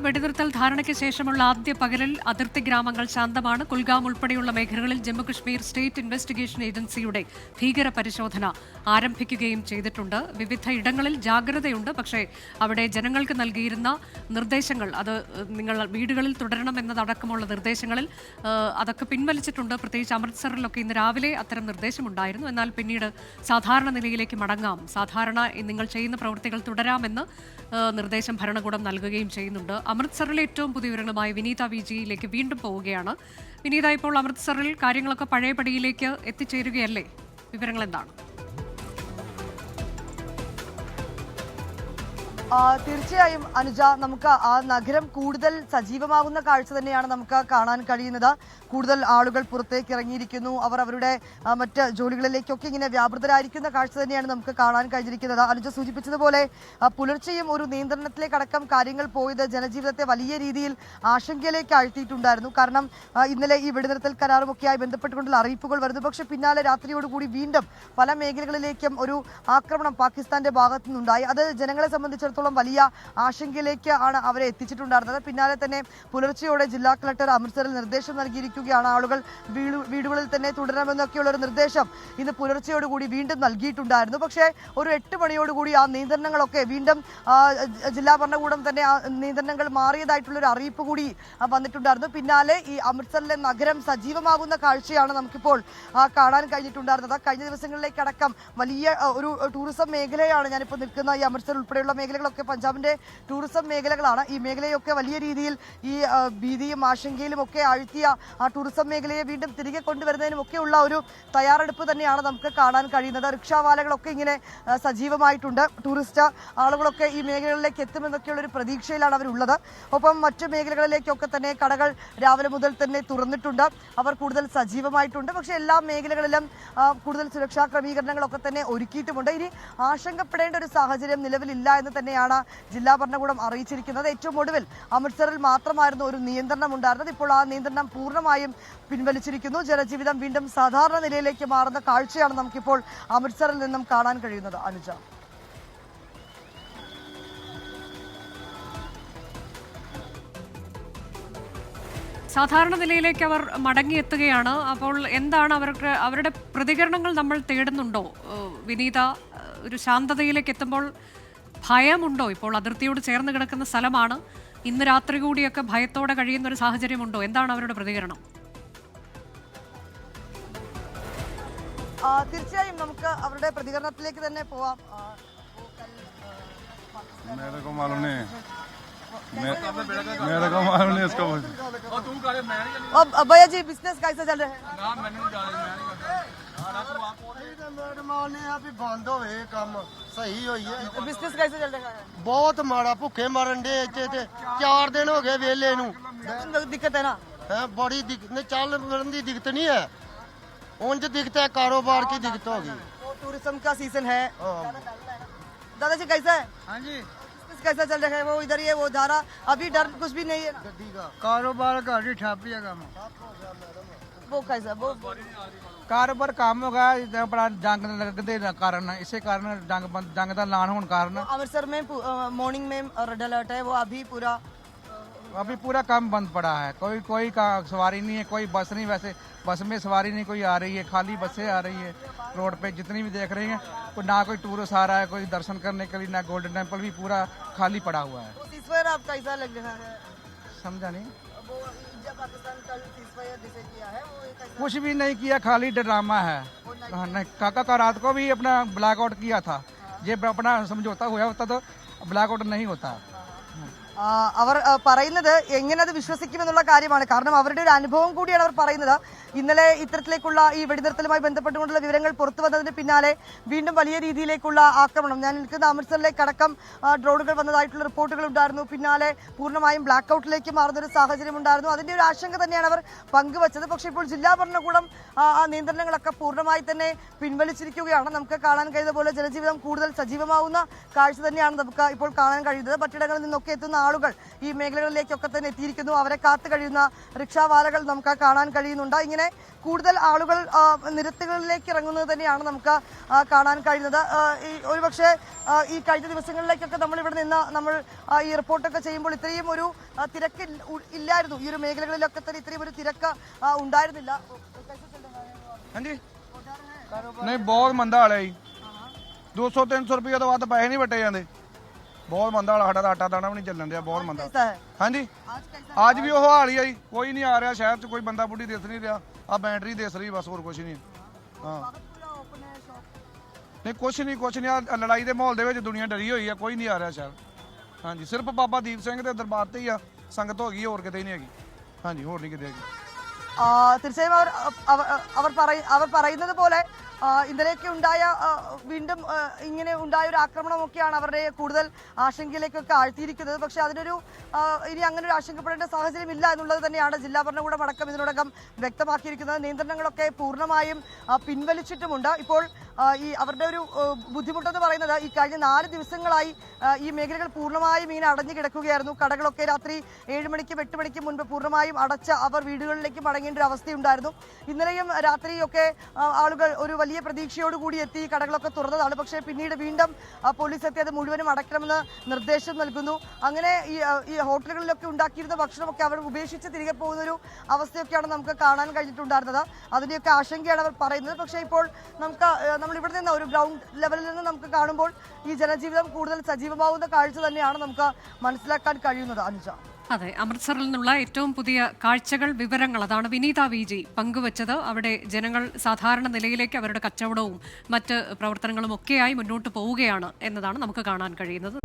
വെടിനിർത്തൽ ധാരണയ്ക്ക് ശേഷമുള്ള ആദ്യ പകലിൽ അതിർത്തി ഗ്രാമങ്ങൾ ശാന്തമാണ്. കുൽഗാം ഉൾപ്പെടെയുള്ള മേഖലകളിൽ ജമ്മുകശ്മീർ സ്റ്റേറ്റ് ഇൻവെസ്റ്റിഗേഷൻ ഏജൻസിയുടെ ഭീകര പരിശോധന ആരംഭിക്കുകയും ചെയ്തിട്ടുണ്ട്. വിവിധ ഇടങ്ങളിൽ ജാഗ്രതയുണ്ട്. പക്ഷേ അവിടെ ജനങ്ങൾക്ക് നൽകിയിരുന്ന നിർദ്ദേശങ്ങൾ, അത് നിങ്ങൾ വീടുകളിൽ തുടരണമെന്നതടക്കമുള്ള നിർദ്ദേശങ്ങളിൽ അതൊക്കെ പിൻവലിച്ചിട്ടുണ്ട്. പ്രത്യേകിച്ച് അമൃത്സറിലൊക്കെ ഇന്ന് രാവിലെ അത്തരം നിർദ്ദേശമുണ്ടായിരുന്നു. എന്നാൽ പിന്നീട് സാധാരണ നിലയിലേക്ക് മടങ്ങാം, സാധാരണ നിങ്ങൾ ചെയ്യുന്ന പ്രവൃത്തികൾ തുടരാമെന്ന് നിർദ്ദേശം ഭരണകൂടം നൽകുകയും ചെയ്യുന്നുണ്ട്. അമൃത്സറിലെ ഏറ്റവും പുതിയ വിവരങ്ങളുമായി വിനീത വിജിയിലേക്ക് വീണ്ടും പോവുകയാണ്. വിനീത, ഇപ്പോൾ അമൃത്സറിൽ കാര്യങ്ങളൊക്കെ പഴയപടിയിലേക്ക് എത്തിച്ചേരുകയല്ലേ? വിവരങ്ങൾ എന്താണ്? തീർച്ചയായും അനുജ, നമുക്ക് ആ നഗരം കൂടുതൽ സജീവമാകുന്ന കാഴ്ച തന്നെയാണ് നമുക്ക് കാണാൻ കഴിയുന്നത്. കൂടുതൽ ആളുകൾ പുറത്തേക്ക് ഇറങ്ങിയിരിക്കുന്നു. അവർ അവരുടെ മറ്റ് ജോലികളിലേക്കൊക്കെ ഇങ്ങനെ വ്യാപൃതരായിരിക്കുന്ന കാഴ്ച തന്നെയാണ് നമുക്ക് കാണാൻ കഴിഞ്ഞിരിക്കുന്നത്. അനുജ സൂചിപ്പിച്ചതുപോലെ പുലർച്ചെയും ഒരു നിയന്ത്രണത്തിലേക്കടക്കം കാര്യങ്ങൾ പോയത് ജനജീവിതത്തെ വലിയ രീതിയിൽ ആശങ്കയിലേക്ക് ആഴ്ത്തിയിട്ടുണ്ടായിരുന്നു. കാരണം ഇന്നലെ ഈ വെടിനിർത്തൽ കരാറുമൊക്കെയായി ബന്ധപ്പെട്ടുകൊണ്ടുള്ള അറിയിപ്പുകൾ വരുന്നു. പക്ഷേ പിന്നാലെ രാത്രിയോടുകൂടി വീണ്ടും പല മേഖലകളിലേക്കും ഒരു ആക്രമണം പാകിസ്ഥാന്റെ ഭാഗത്തു നിന്നുണ്ടായി. അത് ജനങ്ങളെ സംബന്ധിച്ചിടത്തോളം വലിയ ആശങ്കയിലേക്ക് ആണ് അവരെ എത്തിച്ചിട്ടുണ്ടായിരുന്നത്. പിന്നാലെ തന്നെ പുലർച്ചെയോടെ ജില്ലാ കളക്ടർ അമൃത്സറിൽ നിർദ്ദേശം നൽകിയിരിക്കുകയാണ്. ആളുകൾ വീടുകളിൽ തന്നെ തുടരണമെന്നൊക്കെയുള്ള ഒരു നിർദ്ദേശം ഇന്ന് പുലർച്ചയോടുകൂടി വീണ്ടും നൽകിയിട്ടുണ്ടായിരുന്നു. പക്ഷേ ഒരു 8 മണിയോടുകൂടി ആ നിയന്ത്രണങ്ങളൊക്കെ വീണ്ടും ജില്ലാ ഭരണകൂടം തന്നെ ആ നിയന്ത്രണങ്ങൾ മാറിയതായിട്ടുള്ളൊരു അറിയിപ്പ് കൂടി വന്നിട്ടുണ്ടായിരുന്നു. പിന്നാലെ ഈ അമൃത്സറിലെ നഗരം സജീവമാകുന്ന കാഴ്ചയാണ് നമുക്കിപ്പോൾ കാണാൻ കഴിഞ്ഞിട്ടുണ്ടായിരുന്നത്. കഴിഞ്ഞ ദിവസങ്ങളിലേക്കടക്കം വലിയ ഒരു ടൂറിസം മേഖലയാണ് ഞാനിപ്പോൾ നിൽക്കുന്ന ഈ അമൃത്സർ ഉൾപ്പെടെയുള്ള മേഖലകളൊക്കെ പഞ്ചാബിന്റെ ടൂറിസം മേഖലകളാണ്. ഈ മേഖലയൊക്കെ വലിയ രീതിയിൽ ഈ ഭീതിയും ആശങ്കയിലും ഒക്കെ ആഴ്ത്തിയ ആ ടൂറിസം മേഖലയെ വീണ്ടും തിരികെ കൊണ്ടുവരുന്നതിനുമൊക്കെയുള്ള ഒരു തയ്യാറെടുപ്പ് തന്നെയാണ് നമുക്ക് കാണാൻ കഴിയുന്നത്. റിക്ഷാവാലകളൊക്കെ ഇങ്ങനെ സജീവമായിട്ടുണ്ട്. ടൂറിസ്റ്റ് ആളുകളൊക്കെ ഈ മേഖലകളിലേക്ക് എത്തുമെന്നൊക്കെയുള്ള ഒരു പ്രതീക്ഷയിലാണ് അവരുള്ളത്. ഒപ്പം മറ്റു മേഖലകളിലേക്കൊക്കെ തന്നെ കടകൾ രാവിലെ മുതൽ തന്നെ തുറന്നിട്ടുണ്ട്. അവർ കൂടുതൽ സജീവമായിട്ടുണ്ട്. പക്ഷേ എല്ലാ മേഖലകളിലും കൂടുതൽ സുരക്ഷാ ക്രമീകരണങ്ങളൊക്കെ തന്നെ ഒരുക്കിയിട്ടുമുണ്ട്. ഇനി ആശങ്കപ്പെടേണ്ട ഒരു സാഹചര്യം നിലവിലില്ല എന്ന് തന്നെയാണ് ജില്ലാ ഭരണകൂടം അറിയിച്ചിരിക്കുന്നത്. ഏറ്റവും ഒടുവിൽ അമൃത്സറിൽ മാത്രമായിരുന്നു ഒരു നിയന്ത്രണം ഉണ്ടായിരുന്നത്. ഇപ്പോൾ ആ നിയന്ത്രണം പൂർണ്ണമായും പിൻവലിച്ചിരിക്കുന്നു. ജനജീവിതം വീണ്ടും സാധാരണ നിലയിലേക്ക് മാറുന്ന കാഴ്ചയാണ് നമുക്കിപ്പോൾ അമൃത്സറിൽ നിന്നും കാണാൻ കഴിയുന്നത്. അനുജ, സാധാരണ നിലയിലേക്ക് അവർ മടങ്ങിയെത്തുകയാണ്. അപ്പോൾ എന്താണ് അവരുടെ പ്രതികരണങ്ങൾ നമ്മൾ തേടുന്നുണ്ടോ വിനീത? ഒരു ശാന്തതയിലേക്ക് എത്തുമ്പോൾ ഭയമുണ്ടോ? ഇപ്പോൾ അതിർത്തിയോട് ചേർന്ന് കിടക്കുന്ന സ്ഥലമാണ്. ഇന്ന് രാത്രി കൂടിയൊക്കെ ഭയത്തോടെ കഴിയുന്ന ഒരു സാഹചര്യമുണ്ടോ? എന്താണ് അവരുടെ പ്രതികരണം? തീർച്ചയായും നമുക്ക് അവരുടെ പ്രതികരണത്തിലേക്ക് തന്നെ പോവാം. भैया जी, बिजनेस कैसे चल रहा है? बंद हो काम सही हुई है। बिजनेस कैसे चल रहा है? बहुत माड़ा, भुखे मरन डे 4 दिन हो गए वेले नू। दिक्कत है ना? बड़ी दिक्कत, चल फिरन दी दिक्कत नहीं है, उंज दिक्कत है, कारोबार की दिक्कत होगी। टूरिज्म का सीजन है। दादाजी कैसा है? हाँ जी, कैसा चल रहा है? वो इधर ही है, वो धारा अभी डर कुछ भी नहीं है। कारोबार का ठप काम वो कैसा वो कारोबार काम होगा अपना जंग लगते कारण, इसे कारण जंग का ऐलान होने कारण अमृतसर में मॉर्निंग में रेड अलर्ट है, वो अभी पूरा काम बंद पड़ा है। कोई सवारी नहीं है, कोई बस नहीं, वैसे बस में सवारी नहीं कोई आ रही है, खाली बसें आ रही है रोड पे जितनी भी देख रही हैं। ना कोई टूरिस्ट आ रहा है, कोई दर्शन करने के लिए, ना गोल्डन टेम्पल भी पूरा खाली पड़ा हुआ है। सीज़फायर आप कैसा लग रहा है? समझा नहीं? वो इंडिया पाकिस्तान कल सीज़फायर डिसाइड किया है, वो कुछ भी नहीं किया, खाली ड्रामा है। काका का रात को भी अपना ब्लैकआउट किया था। ये अपना समझौता हुआ होता तो ब्लैकआउट नहीं होता। അവർ പറയുന്നത് എങ്ങനെ അത് വിശ്വസിക്കുമെന്നുള്ള കാര്യമാണ്. കാരണം അവരുടെ ഒരു അനുഭവം കൂടിയാണ് അവർ പറയുന്നത്. ഇന്നലെ ഇത്തരത്തിലേക്കുള്ള ഈ വെടിനിർത്തലുമായി ബന്ധപ്പെട്ടുകൊണ്ടുള്ള വിവരങ്ങൾ പുറത്തു വന്നതിന് പിന്നാലെ വീണ്ടും വലിയ രീതിയിലേക്കുള്ള ആക്രമണം, ഞാൻ നിൽക്കുന്ന അമൃത്സറിലേക്കടക്കം ഡ്രോണുകൾ വന്നതായിട്ടുള്ള റിപ്പോർട്ടുകൾ ഉണ്ടായിരുന്നു. പിന്നാലെ പൂർണ്ണമായും ബ്ലാക്ക് ഔട്ടിലേക്ക് മാറുന്നൊരു സാഹചര്യം ഉണ്ടായിരുന്നു. അതിന്റെ ഒരു ആശങ്ക തന്നെയാണ് അവർ പങ്കുവച്ചത്. പക്ഷേ ഇപ്പോൾ ജില്ലാ ഭരണകൂടം ആ നിയന്ത്രണങ്ങളൊക്കെ പൂർണ്ണമായി തന്നെ പിൻവലിച്ചിരിക്കുകയാണ്. നമുക്ക് കാണാൻ കഴിയുന്ന പോലെ ജനജീവിതം കൂടുതൽ സജീവമാവുന്ന കാഴ്ച തന്നെയാണ് നമുക്ക് ഇപ്പോൾ കാണാൻ കഴിയുന്നത്. മറ്റിടങ്ങളിൽ നിന്നൊക്കെ എത്തുന്ന ആളുകൾ ഈ മേഖലകളിലേക്കൊക്കെ തന്നെ എത്തിയിരിക്കുന്നു. അവരെ കാത്തു കഴിയുന്ന റിക്ഷാവാലകൾ നമുക്ക് കാണാൻ കഴിയുന്നുണ്ട്. ഇങ്ങനെ കൂടുതൽ ആളുകൾ നിരത്തുകളിലേക്ക് ഇറങ്ങുന്നത് തന്നെയാണ് നമുക്ക് കാണാൻ കഴിയുന്നത്. ഒരുപക്ഷെ ഈ കഴിഞ്ഞ ദിവസങ്ങളിലേക്കൊക്കെ നമ്മൾ ഇവിടെ നിന്ന് ഈ റിപ്പോർട്ടൊക്കെ ചെയ്യുമ്പോൾ ഇത്രയും ഒരു തിരക്ക് ഇല്ലായിരുന്നു. ഈ ഒരു മേഖലകളിലൊക്കെ തന്നെ ഇത്രയും ഒരു തിരക്ക് ഉണ്ടായിരുന്നില്ല. नहीं बहुत मंदा हाल है जी 200-300 रुपये तो बाद पैसे नहीं वटे जाते बहुत मंदा हाल साडा आटा दाना भी नहीं चलन दिया बहुत मंदा हाँ जी आज भी वो हाल ही है जी कोई नहीं आ रहा शहर च कोई बंदा बुढ़ी दिस नहीं रहा आ बैटरी दिस रही बस होर कुछ नहीं हाँ नहीं कुछ नहीं आ लड़ाई के माहौल के दुनिया डरी हुई है कोई नहीं आ रहा शहर हाँ जी सिर्फ बाबा दीप सिंह के दरबार से ही आ संगत हो गई होर किते नहीं हैगी हाँ जी होर नहीं किते हैगी തീർച്ചയായും അവർ പറയുന്നത് പോലെ ഇന്നലെയൊക്കെ ഉണ്ടായ വീണ്ടും ഇങ്ങനെ ഉണ്ടായ ഒരു ആക്രമണമൊക്കെയാണ് അവരുടെ കൂടുതൽ ആശങ്കയിലേക്കൊക്കെ ആഴ്ത്തിയിരിക്കുന്നത്. പക്ഷേ അതിനൊരു ഇനി അങ്ങനെ ഒരു ആശങ്കപ്പെടേണ്ട സാഹചര്യം ഇല്ല എന്നുള്ളത് തന്നെയാണ് ജില്ലാ ഭരണകൂടം അടക്കം ഇതിനോടകം വ്യക്തമാക്കിയിരിക്കുന്നത്. നിയന്ത്രണങ്ങളൊക്കെ പൂർണ്ണമായും പിൻവലിച്ചിട്ടുമുണ്ട്. ഇപ്പോൾ ഈ അവരുടെ ഒരു ബുദ്ധിമുട്ടെന്ന് പറയുന്നത് ഈ കഴിഞ്ഞ 4 ദിവസങ്ങളായി ഈ മേഖലകൾ പൂർണ്ണമായും ഇങ്ങനെ അടഞ്ഞു കിടക്കുകയായിരുന്നു. കടകളൊക്കെ രാത്രി 7 മണിക്കും 8 മണിക്കും മുൻപ് പൂർണ്ണമായും അടച്ച് അവർ വീടുകളിലേക്ക് മടങ്ങേണ്ട ഒരു അവസ്ഥയുണ്ടായിരുന്നു. ഇന്നലെയും രാത്രിയൊക്കെ ആളുകൾ ഒരു വലിയ പ്രതീക്ഷയോടുകൂടി എത്തി കടകളൊക്കെ തുറന്നതാണ്. പക്ഷേ പിന്നീട് വീണ്ടും പോലീസ് എത്തി അത് മുഴുവനും അടയ്ക്കണമെന്ന് നിർദ്ദേശം നൽകുന്നു. അങ്ങനെ ഈ ഹോട്ടലുകളിലൊക്കെ ഉണ്ടാക്കിയിരുന്ന ഭക്ഷണമൊക്കെ അവർ ഉപേക്ഷിച്ച് തിരികെ പോകുന്നൊരു അവസ്ഥയൊക്കെയാണ് നമുക്ക് കാണാൻ കഴിഞ്ഞിട്ടുണ്ടായിരുന്നത്. അതിൻ്റെയൊക്കെ ആശങ്കയാണ് അവർ പറയുന്നത്. പക്ഷേ ഇപ്പോൾ നമ്മൾ ഇവിടെ നിന്ന് ഒരു ഗ്രൗണ്ട് ലെവലിൽ നിന്ന് നമുക്ക് കാണുമ്പോൾ ഈ ജനജീവിതം കൂടുതൽ സജീവമാവുന്ന കാഴ്ച തന്നെയാണ് നമുക്ക് മനസ്സിലാക്കാൻ കഴിയുന്നത്. അനുജ, അതെ, അമൃത്സറിൽ നിന്നുള്ള ഏറ്റവും പുതിയ കാഴ്ചകൾ, വിവരങ്ങൾ അതാണ് വിനീത വിജി പങ്കുവച്ചത്. അവിടെ ജനങ്ങൾ സാധാരണ നിലയിലേക്ക് അവരുടെ കച്ചവടവും മറ്റ് പ്രവർത്തനങ്ങളും ഒക്കെയായി മുന്നോട്ട് പോവുകയാണ് എന്നതാണ് നമുക്ക് കാണാൻ കഴിയുന്നത്.